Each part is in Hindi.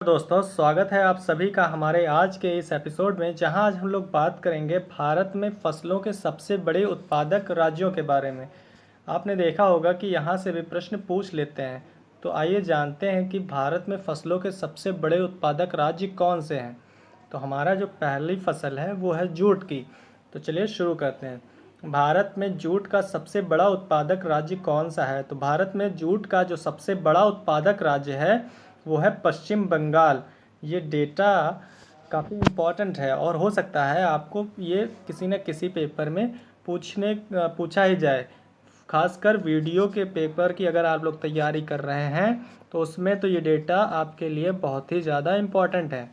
दोस्तों, स्वागत है आप सभी का हमारे आज के इस एपिसोड में, जहां आज हम लोग बात करेंगे भारत में फसलों के सबसे बड़े उत्पादक राज्यों के बारे में। आपने देखा होगा कि यहां से भी प्रश्न पूछ लेते हैं। तो आइए जानते हैं कि भारत में फसलों के सबसे बड़े उत्पादक राज्य कौन से हैं। तो हमारा जो पहली फसल है वो है जूट की। तो चलिए शुरू करते हैं। भारत में जूट का सबसे बड़ा उत्पादक राज्य कौन सा है? तो भारत में जूट का जो सबसे बड़ा उत्पादक राज्य है वो है पश्चिम बंगाल। ये डेटा काफ़ी इम्पॉर्टेंट है और हो सकता है आपको ये किसी न किसी पेपर में पूछा ही जाए। खासकर वीडियो के पेपर की अगर आप लोग तैयारी कर रहे हैं तो उसमें तो ये डेटा आपके लिए बहुत ही ज़्यादा इम्पॉर्टेंट है।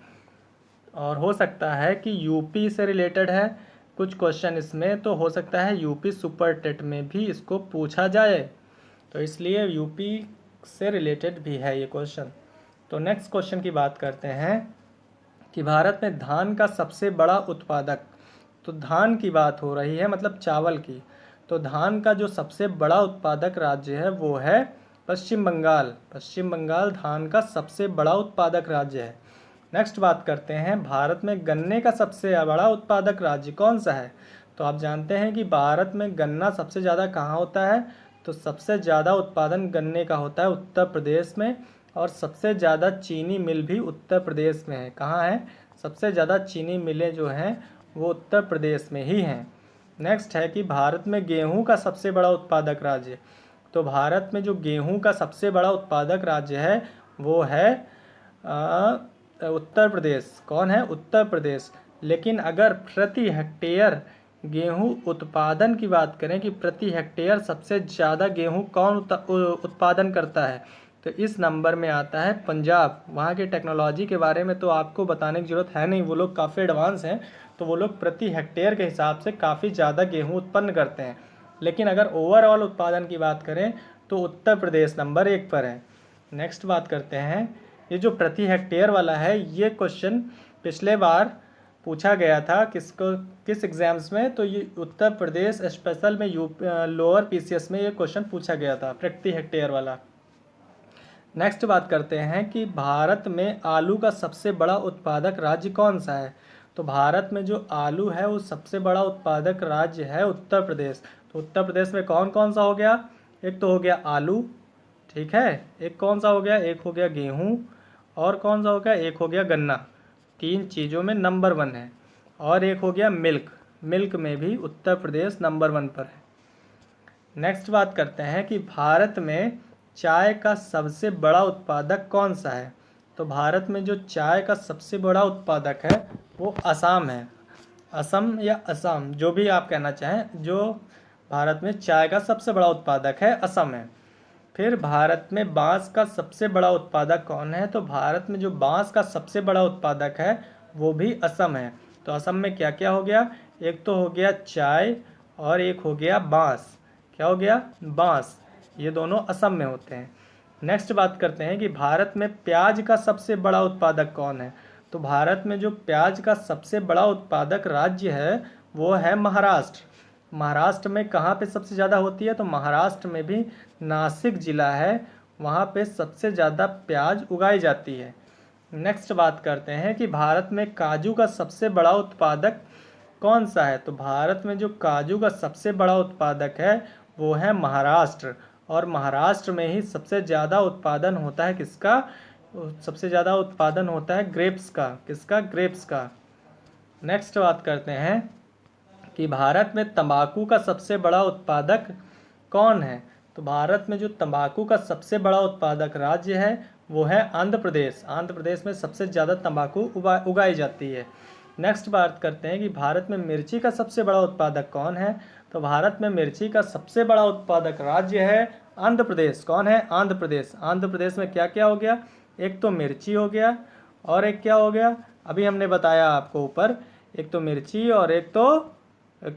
और हो सकता है कि यूपी से रिलेटेड है कुछ क्वेश्चन इसमें, तो हो सकता है यूपी सुपर टेट में भी इसको पूछा जाए, तो इसलिए यूपी से रिलेटेड भी है ये क्वेश्चन। तो नेक्स्ट क्वेश्चन की बात करते हैं कि भारत में धान का सबसे बड़ा उत्पादक। तो धान की बात हो रही है, मतलब चावल की। तो धान का जो सबसे बड़ा उत्पादक राज्य है वो है पश्चिम बंगाल। पश्चिम बंगाल धान का सबसे बड़ा उत्पादक राज्य है। नेक्स्ट बात करते हैं, भारत में गन्ने का सबसे बड़ा उत्पादक राज्य कौन सा है? तो आप जानते हैं कि भारत में गन्ना सबसे ज़्यादा कहाँ होता है? तो सबसे ज़्यादा उत्पादन गन्ने का होता है उत्तर प्रदेश में, और सबसे ज़्यादा चीनी मिल भी उत्तर प्रदेश में है। कहाँ है? सबसे ज़्यादा चीनी मिलें जो हैं वो उत्तर प्रदेश में ही हैं। नेक्स्ट है कि भारत में गेहूं का सबसे बड़ा उत्पादक राज्य। तो भारत में जो गेहूं का सबसे बड़ा उत्पादक राज्य है वो है उत्तर प्रदेश। कौन है? उत्तर प्रदेश। लेकिन अगर प्रति हेक्टेयर गेहूं उत्पादन की बात करें कि प्रति हेक्टेयर सबसे ज़्यादा गेहूं कौन उत्पादन करता है, तो इस नंबर में आता है पंजाब। वहाँ के टेक्नोलॉजी के बारे में तो आपको बताने की ज़रूरत है नहीं, वो लोग काफ़ी एडवांस हैं, तो वो लोग प्रति हेक्टेयर के हिसाब से काफ़ी ज़्यादा गेहूँ उत्पन्न करते हैं। लेकिन अगर ओवरऑल उत्पादन की बात करें तो उत्तर प्रदेश नंबर 1 पर है। नेक्स्ट बात करते हैं, ये जो प्रति हेक्टेयर वाला है ये क्वेश्चन पिछले बार पूछा गया था किस एग्जाम्स में, तो ये उत्तर प्रदेश स्पेशल में लोअर पीसीएस में ये क्वेश्चन पूछा गया था, प्रति हेक्टेयर वाला। नेक्स्ट बात करते हैं कि भारत में आलू का सबसे बड़ा उत्पादक राज्य कौन सा है? तो भारत में जो आलू है वो सबसे बड़ा उत्पादक राज्य है उत्तर प्रदेश। तो उत्तर प्रदेश में कौन कौन सा हो गया? एक तो हो गया आलू, ठीक है, एक कौन सा हो गया? एक हो गया गेहूँ, और कौन सा हो गया? एक हो गया गन्ना। 3 चीज़ों में नंबर 1 है। और एक हो गया मिल्क। मिल्क में भी उत्तर प्रदेश नंबर 1 पर है। नेक्स्ट बात करते हैं कि भारत में चाय का सबसे बड़ा उत्पादक कौन सा है? तो भारत में जो चाय का सबसे बड़ा उत्पादक है वो असम है। असम या असम, जो भी आप कहना चाहें, जो भारत में चाय का सबसे बड़ा उत्पादक है असम है। फिर भारत में बांस का सबसे बड़ा उत्पादक कौन है? तो भारत में जो बांस का सबसे बड़ा उत्पादक है वो भी असम है। तो असम में क्या क्या हो गया? एक तो हो गया चाय और एक हो गया बांस। क्या हो गया? बांस। ये दोनों असम में होते हैं। नेक्स्ट बात करते हैं कि भारत में प्याज का सबसे बड़ा उत्पादक कौन है? तो भारत में जो प्याज का सबसे बड़ा उत्पादक राज्य है वो है महाराष्ट्र। महाराष्ट्र में कहाँ पे सबसे ज़्यादा होती है? तो महाराष्ट्र में भी नासिक ज़िला है, वहाँ पे सबसे ज़्यादा प्याज उगाई जाती है। नेक्स्ट बात करते हैं कि भारत में काजू का सबसे बड़ा उत्पादक कौन सा है? तो भारत में जो काजू का सबसे बड़ा उत्पादक है वो है महाराष्ट्र, और महाराष्ट्र में ही सबसे ज़्यादा उत्पादन होता है किसका? सबसे ज़्यादा उत्पादन होता है ग्रेप्स का। किसका? ग्रेप्स का। नेक्स्ट बात करते हैं कि भारत में तंबाकू का सबसे बड़ा उत्पादक कौन है? तो भारत में जो तंबाकू का सबसे बड़ा उत्पादक राज्य है वो है आंध्र प्रदेश। आंध्र प्रदेश में सबसे ज़्यादा तंबाकू उगाई जाती है। नेक्स्ट बात करते हैं कि भारत में मिर्ची का सबसे बड़ा उत्पादक कौन है? तो भारत में मिर्ची का सबसे बड़ा उत्पादक राज्य है आंध्र प्रदेश। कौन है? आंध्र प्रदेश। आंध्र प्रदेश में क्या क्या हो गया? एक तो मिर्ची हो गया, और एक क्या हो गया? अभी हमने बताया आपको ऊपर, एक तो मिर्ची और एक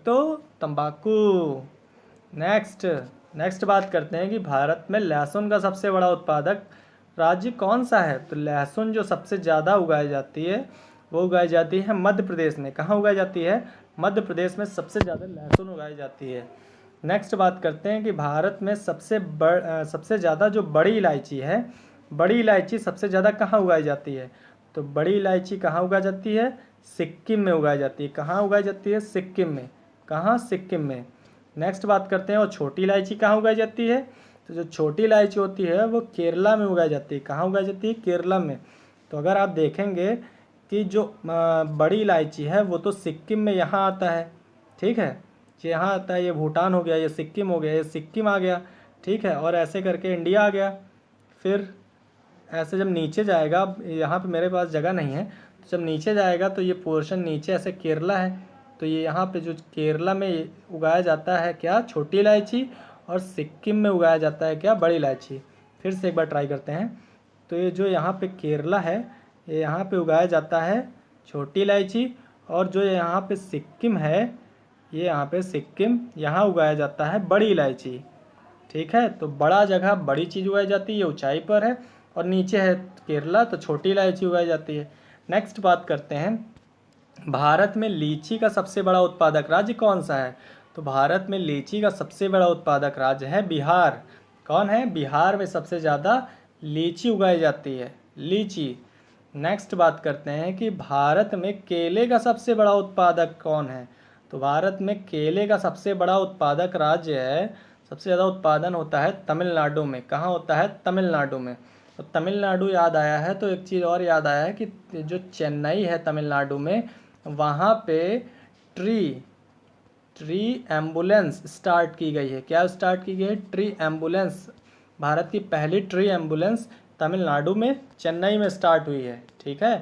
तो तंबाकू। नेक्स्ट बात करते हैं कि भारत में लहसुन का सबसे बड़ा उत्पादक राज्य कौन सा है? तो लहसुन जो सबसे ज़्यादा उगाई जाती है वो उगाई जाती है मध्य प्रदेश में। कहाँ उगाई जाती है? मध्य प्रदेश में सबसे ज़्यादा लहसुन उगाई जाती है। नेक्स्ट बात करते हैं कि भारत में सबसे ज़्यादा जो बड़ी इलायची है बड़ी इलायची सबसे ज़्यादा कहाँ उगाई जाती है? तो बड़ी इलायची कहाँ उगाई जाती है? सिक्किम में उगाई जाती है। कहाँ उगाई जाती है? सिक्किम में। कहाँ? सिक्किम में। नेक्स्ट बात करते हैं, और छोटी इलायची कहाँ उगाई जाती है? तो जो छोटी इलायची होती है वो केरला में उगाई जाती है। कहाँ उगाई जाती है? केरला में। तो अगर आप देखेंगे कि जो बड़ी इलायची है वो तो सिक्किम में यहाँ आता है, ठीक है, ये यहाँ आता है, ये भूटान हो गया, ये सिक्किम हो गया, ये सिक्किम आ गया, ठीक है, और ऐसे करके इंडिया आ गया। फिर ऐसे जब नीचे जाएगा, यहाँ पे मेरे पास जगह नहीं है, तो जब नीचे जाएगा तो ये पोर्शन नीचे ऐसे केरला है, तो ये यहाँ पे जो केरला में उगाया जाता है क्या? छोटी इलायची, और सिक्किम में उगाया जाता है क्या? बड़ी इलायची। फिर से एक बार ट्राई करते हैं। तो ये जो यहाँ पे केरला है, ये यहाँ पे उगाया जाता है छोटी इलायची, और जो यहाँ पे सिक्किम है, ये यहाँ पे सिक्किम, यहाँ उगाया जाता है बड़ी इलायची, ठीक है। तो बड़ा जगह बड़ी चीज़ उगाई जाती है, ये ऊंचाई पर है, और नीचे है केरला तो छोटी इलायची उगाई जाती है। नेक्स्ट बात करते हैं, भारत में लीची का सबसे बड़ा उत्पादक राज्य कौन सा है? तो भारत में लीची का सबसे बड़ा उत्पादक राज्य है बिहार। कौन है? बिहार में सबसे ज़्यादा लीची उगाई जाती है, लीची। नेक्स्ट बात करते हैं कि भारत में केले का सबसे बड़ा उत्पादक कौन है? तो भारत में केले का सबसे बड़ा उत्पादक राज्य है, सबसे ज़्यादा उत्पादन होता है तमिलनाडु में। कहाँ होता है? तमिलनाडु में। तो तमिलनाडु याद आया है तो एक चीज़ और याद आया है कि जो चेन्नई है तमिलनाडु में, वहाँ पे ट्री एम्बुलेंस स्टार्ट की गई है। क्या स्टार्ट की गई है? Tree ambulance. भारत की पहली ट्री एम्बुलेंस तमिलनाडु में, चेन्नई में स्टार्ट हुई है, ठीक है।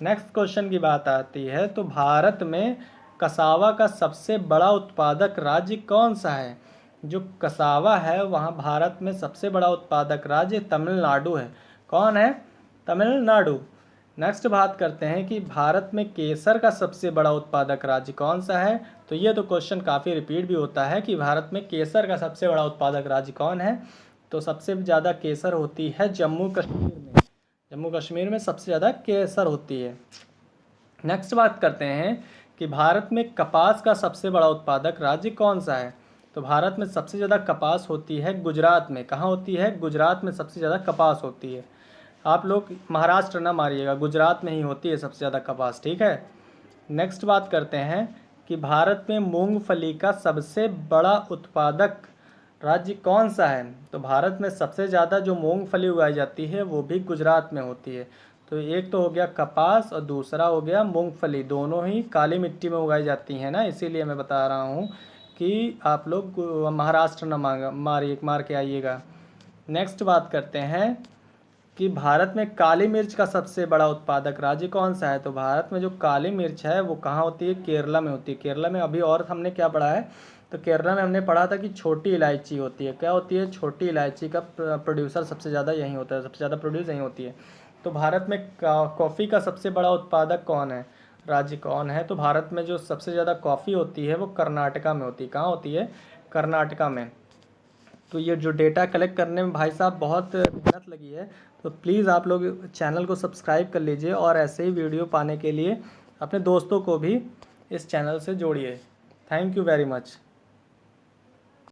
नेक्स्ट क्वेश्चन की बात आती है, तो भारत में कसावा का सबसे बड़ा उत्पादक राज्य कौन सा है? जो कसावा है वहाँ भारत में सबसे बड़ा उत्पादक राज्य तमिलनाडु है। कौन है? तमिलनाडु। नेक्स्ट बात करते हैं कि भारत में केसर का सबसे बड़ा उत्पादक राज्य कौन सा है? तो ये तो क्वेश्चन काफ़ी रिपीट भी होता है कि भारत में केसर का सबसे बड़ा उत्पादक राज्य कौन है? तो सबसे ज़्यादा केसर होती है जम्मू कश्मीर में। जम्मू कश्मीर में सबसे ज़्यादा केसर होती है। नेक्स्ट बात करते हैं कि भारत में कपास का सबसे बड़ा उत्पादक राज्य कौन सा है? तो भारत में सबसे ज़्यादा कपास होती है गुजरात में। कहाँ होती है? गुजरात में सबसे ज़्यादा कपास होती है। आप लोग महाराष्ट्र ना मारिएगा, गुजरात में ही होती है सबसे ज़्यादा कपास, ठीक है। नेक्स्ट बात करते हैं कि भारत में मूंगफली का सबसे बड़ा उत्पादक राज्य कौन सा है? तो भारत में सबसे ज़्यादा जो मूंगफली उगाई जाती है वो भी गुजरात में होती है। तो एक तो हो गया कपास और दूसरा हो गया मूंगफली, दोनों ही काली मिट्टी में उगाई जाती हैं ना, इसीलिए मैं बता रहा हूँ कि आप लोग महाराष्ट्र न मार के आइएगा। नेक्स्ट बात करते हैं कि भारत में काली मिर्च का सबसे बड़ा उत्पादक राज्य कौन सा है? तो भारत में जो काली मिर्च है वो कहाँ होती है? केरला में होती है। केरला में अभी और हमने क्या पढ़ा है? तो केरला में हमने पढ़ा था कि छोटी इलायची होती है। क्या होती है? छोटी इलायची का प्रोड्यूसर सबसे ज़्यादा यहीं होता है, सबसे ज़्यादा प्रोड्यूस यहीं होती है। तो भारत में कॉफ़ी का सबसे बड़ा उत्पादक कौन है? राज्य कौन है? तो भारत में जो सबसे ज़्यादा कॉफ़ी होती है वो कर्नाटका में होती है। कहाँ होती है? कर्नाटका में। तो ये जो डेटा कलेक्ट करने में भाई साहब बहुत मेहनत लगी है, तो प्लीज़ आप लोग चैनल को सब्सक्राइब कर लीजिए और ऐसे ही वीडियो पाने के लिए अपने दोस्तों को भी इस चैनल से जोड़िए। Thank you very much.